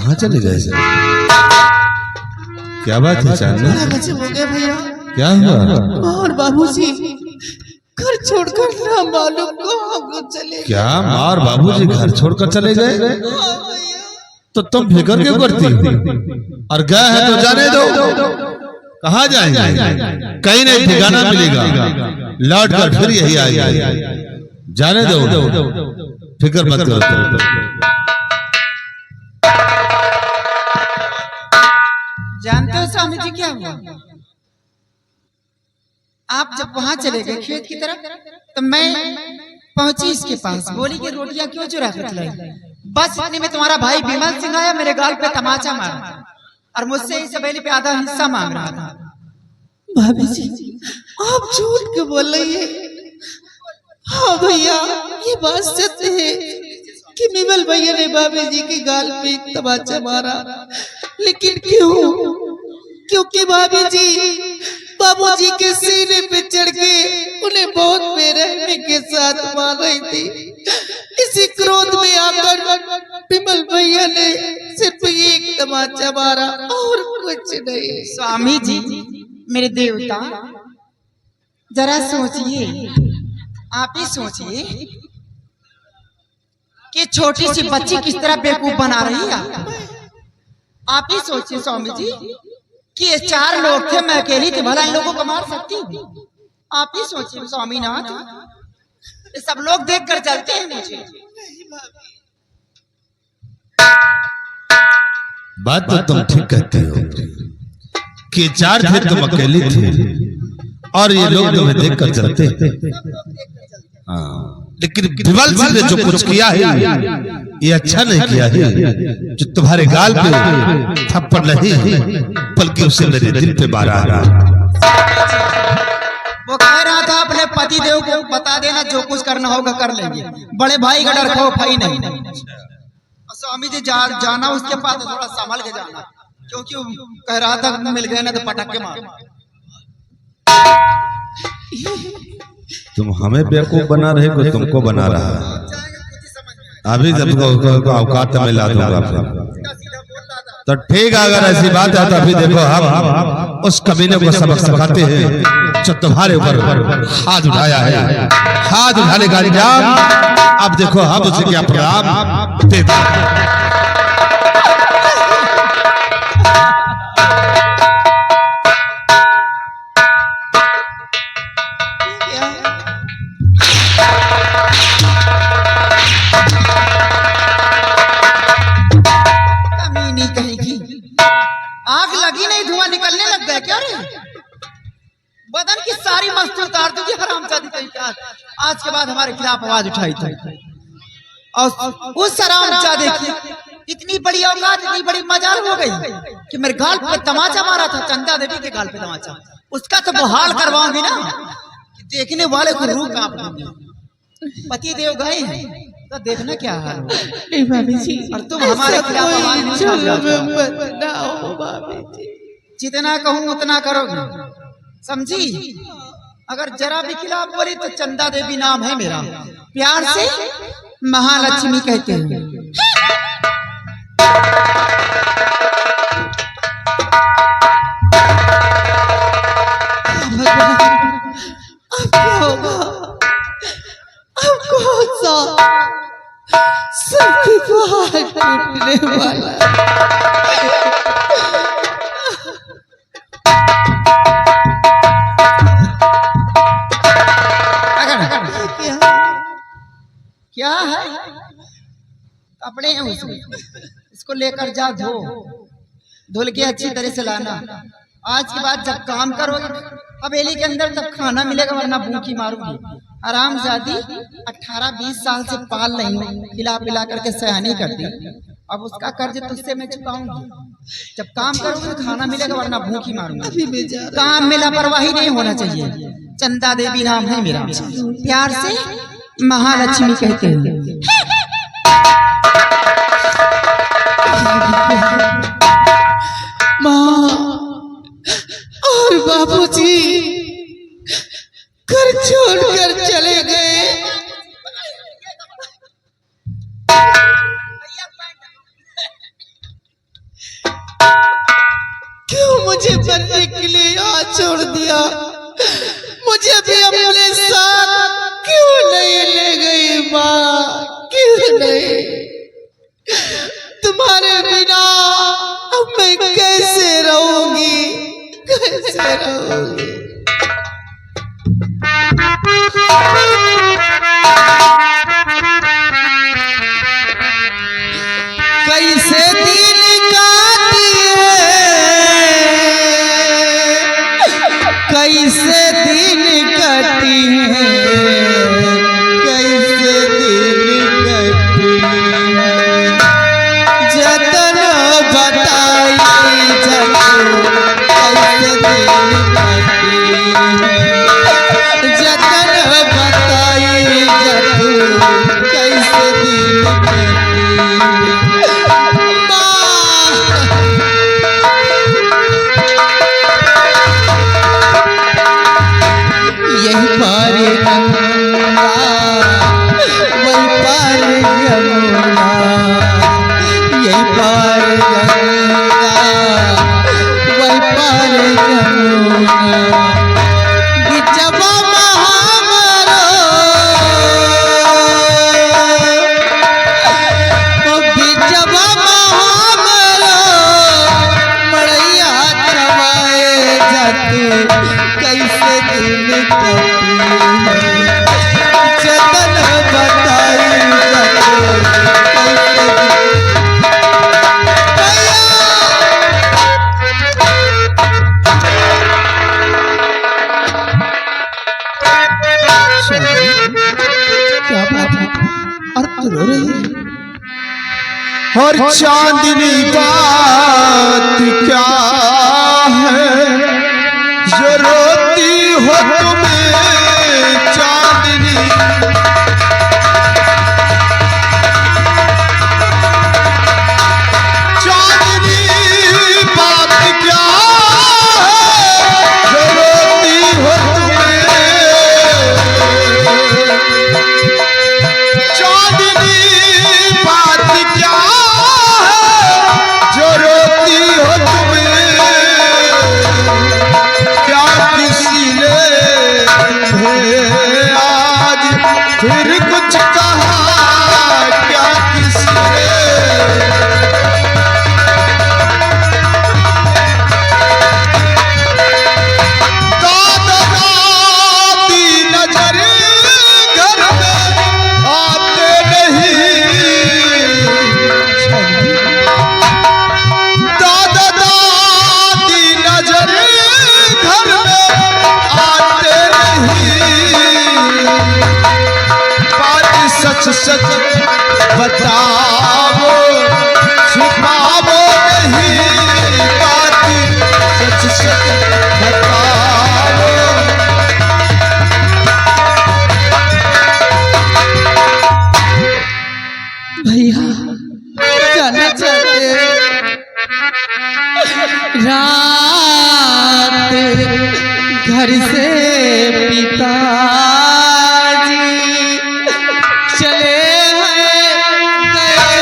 कहाँ चले गए सर? क्या बात है चांदनी? हो गया भैया। क्या हुआ? और बाबूजी घर छोड़कर ना मालूम कहाँ चले। क्या मार बाबूजी घर छोड़कर चले गए? तो तुम फिक्र क्यों करती? और गए हैं तो जाने दो। कहाँ जाएंगे? कहीं नहीं ठिकाना मिलेगा, लौट कर फिर यही आएंगे। जाने दो, फिक्र मत करो। जानते हो स्वामी जी क्या हुआ? आप जब वहां चले गए खेत की तरफ, तो मैं पहुंची इसके पास। बोली कि रोटियां क्यों चुरा कर लाई? बस इतने में तुम्हारा भाई विमल सिंह आया, मेरे गाल पे तमाचा मारा और मुझसे इस हवेली पे आधा हिस्सा मांग रहा था। भाभी जी आप झूठ क्यों बोल रही है? हाँ भैया ये बात सत्य है कि विमल भैया ने भाभी जी के गाल पे एक तमाचा मारा, लेकिन क्यों? क्योंकि भाभी जी बाबूजी के सीने पे चढ़ के उन्हें बहुत बेरहमी के साथ मार रही थी। इसी क्रोध में आकर विमल भैया ने सिर्फ एक तमाचा मारा और कुछ नहीं। स्वामी जी मेरे देवता जरा सोचिए, आप ही सोचिए कि छोटी सी बच्ची किस तरह बेवकूफ बना रही है। आप ही सोचिए स्वामी जी कि ये 4 लोग थे, मैं अकेली थी, भला इन लोगों को मार सकती हूँ? आप ही सोचिए स्वामीनाथ, ये सब लोग देख कर चलते हैं मुझे। बात तो तुम ठीक कहते हो कि 4 थे, तुम अकेली थी और ये लोग तुम्हें देख कर चलते। लेकिन विमल सिंह ने जो कुछ किया है ये अच्छा नहीं किया है। जो तुम्हारे गाल पे थप्पड़ नहीं बल्कि उसे मेरे दिल पे मारा है। वो कह रहा था अपने पति देव को बता देना, जो कुछ करना होगा कर लेंगे, बड़े भाई का डर खौफ ही नहीं। स्वामी जी जाना उसके पास थोड़ा संभल के जाना, क्योंकि कह रहा था मिल गए ना तो पटक के मार। तुम हमें बेवकूफ बना रहे हो, तुमको बना रहा है। अभी जब औकात में ला दूंगा तो ठीक है। अगर ऐसी बात है तो अभी देखो हम उस कमीने को सबक सिखाते हैं जो तुम्हारे ऊपर हाथ उठाया है। हाथ उठाने का इंतजाम अब देखो हम उसे क्या प्रणाम देते हैं। आग लगी नहीं, धुआं निकलने लग गया क्या रे? बदन की सारी मस्ती उतार दी हरामजादी कहीं का। आज के बाद हमारे खिलाफ आवाज उठाई थी और उस हरामजादे की इतनी बड़ी औकात, इतनी बड़ी मजाल हो गई कि मेरे गाल पे तमाचा मारा था, चंदा देवी के गाल पे तमाचा। उसका तो बहाल करवाऊंगी ना कि देखने वाले को रूह कांप देंगे। पति देव गए हैं तो देखना क्या हाल है भाभी जी। और तुम हमारे खिलाफ जितना कहूँ उतना करोगे, समझी? अगर जरा भी खिलाफ बोली तो चंदा देवी नाम है मेरा, प्यार से महालक्ष्मी कहते हैं। अब क्या होगा? अब कौन सा सब टूटने वाला? क्या है? कपड़े हैं उसमें, इसको लेकर जा, धुल के अच्छी तरह से लाना। आज के बाद जब काम करोगे हवेली के अंदर तब खाना मिलेगा, वरना भूखी मारूंगी। हरामजादी 18-20 साल से पाल रही हूँ, खिला पिला करके सयानी करती। अब उसका कर्ज तुझसे मैं चुकाऊंगी। जब काम करोगे तो खाना मिलेगा, वरना भूखी मारूंगी। काम में लापरवाही नहीं होना चाहिए। चंदा देवी नाम है मेरा, प्यार से महालक्ष्मी कहते हैं। माँ और बाबूजी घर छोड़कर चले गए। करने के लिए यहाँ छोड़ दिया, मुझे भी अपने साथ क्यों नहीं ले गई माँ, क्यों नहीं? तुम्हारे बिना अब मैं कैसे रहूंगी, कैसे रहूंगी? कैसे दिन काटी है, कैसे दिन कटी है, कैसे दिन कटी है, जतन बताई जतन, कैसे दिन कटी है, जतन बताई जतन, कैसे दिन कटी है। यही पार गंगा वही पार यमुना, यही पार गंगा वही पार यमुना, बिचवा महामरो ओ बिचवा महामरो, मड़ैया चबाए जाते कैसे दिन कटी है, जतन बताई जतन, कैसे क्या बात है? और तू रो रही है? और चांदनी बात क्या है जो रोती हो तुम्हें चांदनी, चांदनी बात क्या है जो रोती हो तुम्हें, चांदनी बात क्या है जो रोती हो तुम्हें, क्या किसी ने तुम्हें आज फिर कुछ कहा, क्या किसी ने दादा दादी नजर घर में आते नहीं, दादा दादी नजर घर में आते नहीं, बात सच सच बताओ छुपाओ नहीं, बात सच सच बताओ। भैया जाना चाहते रात घर से पिताजी चले हैं गए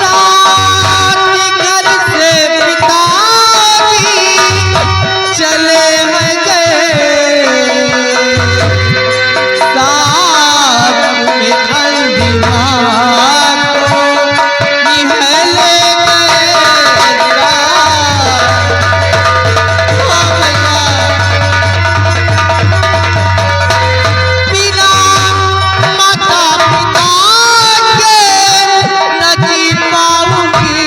रात घर से पिताजी चले हैं गए, साथ में अंधिमा को निहले गए बिना माता पिता के न जी पाऊंगी,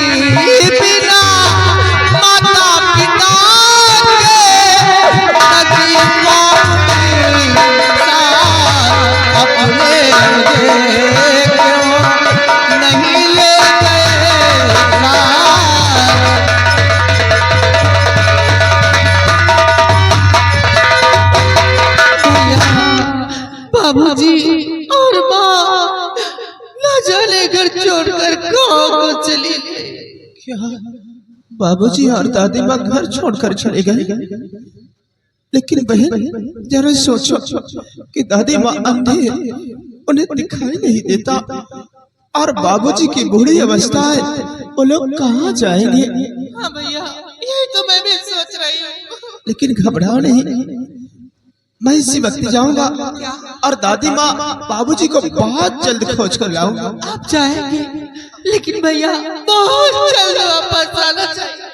बिना माता पिता के न जी पाऊंगी, साथ अपने मुझे क्यों नहीं ले गए साथ। बाबूजी और माँ न जाने घर छोड़कर कहाँ को चली गई। क्या बाबूजी और दादी माँ घर छोड़कर चले गए? लेकिन बहन जरा सोचो कि दादी माँ अंधे उन्हें दिखाई नहीं देता और बाबूजी की बूढ़ी अवस्था है, वो लोग कहाँ जाएंगे? हाँ भैया, यही तो मैं भी सोच रही हूँ। लेकिन घबराओ नहीं, मैं इसी वक्त जाऊंगा और दादी माँ बाबूजी को बहुत जल्द खोज कर लाऊंगा। आप जाएंगे, लेकिन भैया बहुत जल्द वापस आना चाहिए।